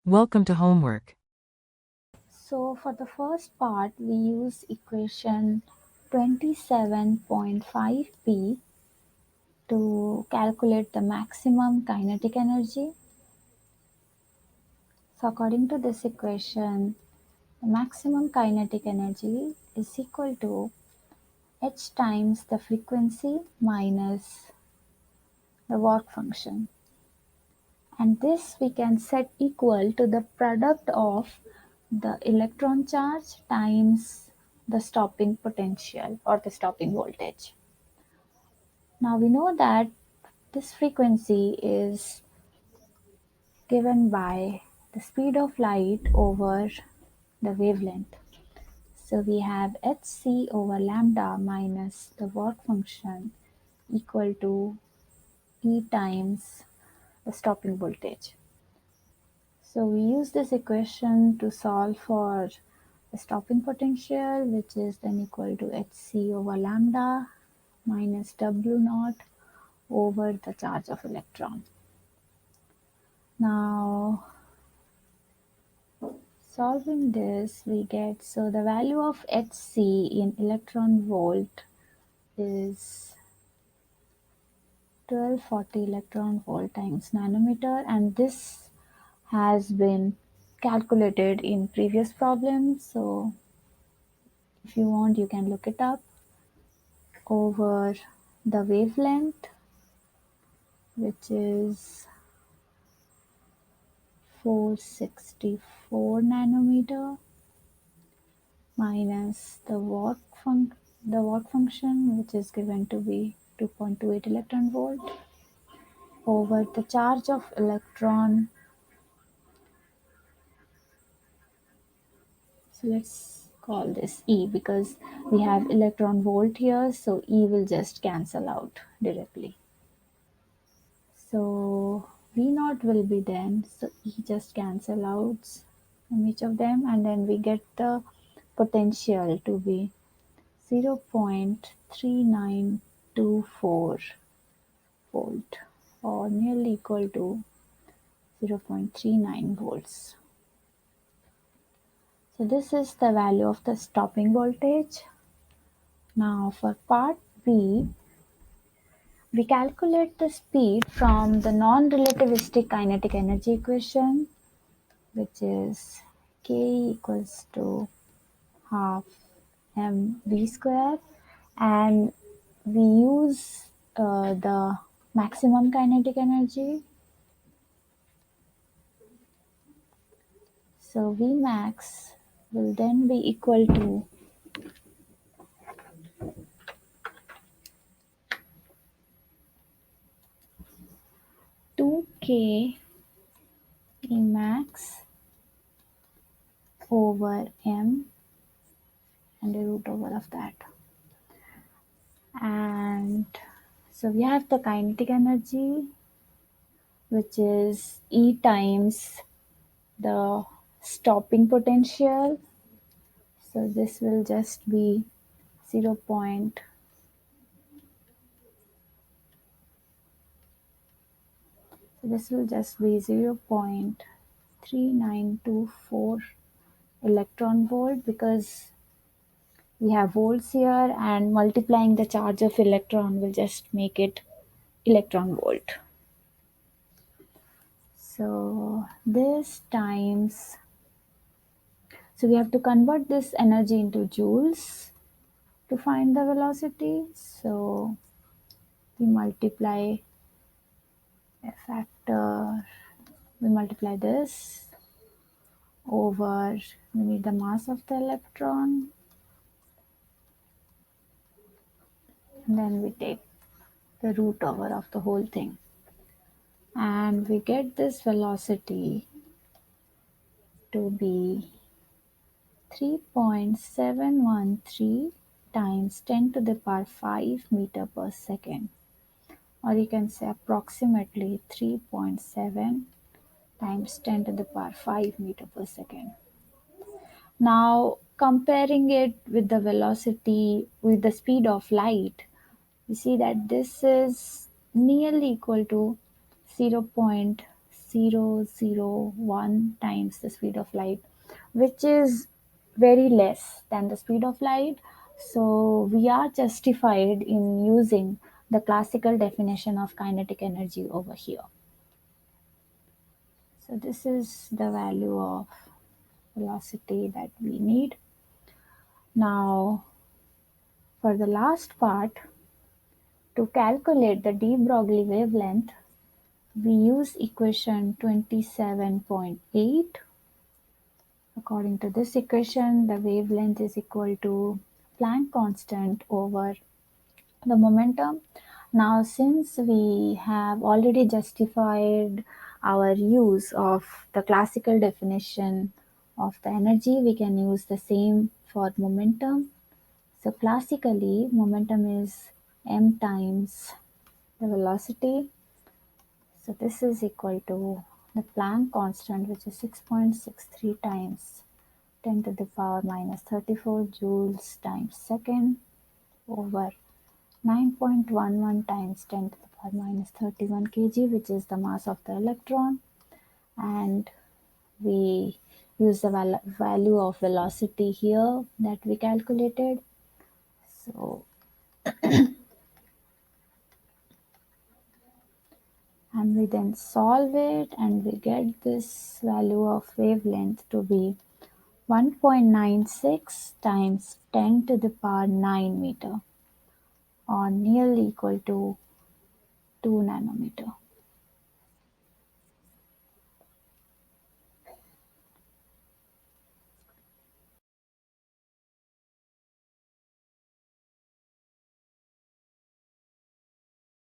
Welcome to homework. So for the first part, we use equation 27.5p to calculate the maximum kinetic energy. So according to this equation, the maximum kinetic energy is equal to h times the frequency minus the work function. And this we can set equal to the product of the electron charge times the stopping potential or the stopping voltage. Now we know that this frequency is given by the speed of light over the wavelength. So we have hc over lambda minus the work function equal to E times the stopping voltage. So we use this equation to solve for the stopping potential, which is then equal to hc over lambda minus w naught over the charge of electron. Now solving this, we get, so the value of hc in electron volt is 1240 electron volt times nanometer, and this has been calculated in previous problems. So if you want, you can look it up. Over the wavelength, which is 464 nanometer, minus the work function, which is given to be 2.28 electron volt, over the charge of electron. So let's call this E because we have electron volt here, so E will just cancel out directly. So V naught will be then, so E just cancel out from each of them, and then we get the potential to be 0.3924 volt, or nearly equal to 0.39 volts. So this is the value of the stopping voltage. Now for part B, we calculate the speed from the non-relativistic kinetic energy equation, which is k equals to half mv square, and we use the maximum kinetic energy. So Vmax will then be equal to 2k Emax over m and the root over of that. And so we have the kinetic energy, which is E times the stopping potential. So this will just be 0. So this will just be 0.3924 electron volt, because we have volts here, and multiplying the charge of electron will just make it electron volt. So this times, so we have to convert this energy into joules to find the velocity. So we multiply a factor, we multiply this over, we need the mass of the electron, and then we take the root over of the whole thing, and we get this velocity to be 3.713 times 10 to the power 5 meter per second, or you can say approximately 3.7 times 10 to the power 5 meter per second. Now comparing it with the velocity, with the speed of light, we see that this is nearly equal to 0.7 0.001 times the speed of light, which is very less than the speed of light. So we are justified in using the classical definition of kinetic energy over here. So this is the value of velocity that we need. Now, for the last part, to calculate the de Broglie wavelength, we use equation 27.8. According to this equation, the wavelength is equal to Planck constant over the momentum. Now, since we have already justified our use of the classical definition of the energy, we can use the same for momentum. So classically, momentum is m times the velocity. So this is equal to the Planck constant, which is 6.63 times 10 to the power minus 34 joules times second over 9.11 times 10 to the power minus 31 kg, which is the mass of the electron. And we use the value of velocity here that we calculated. So, and we then solve it and we get this value of wavelength to be 1.96 times 10 to the power 9 meter, or nearly equal to 2 nanometer.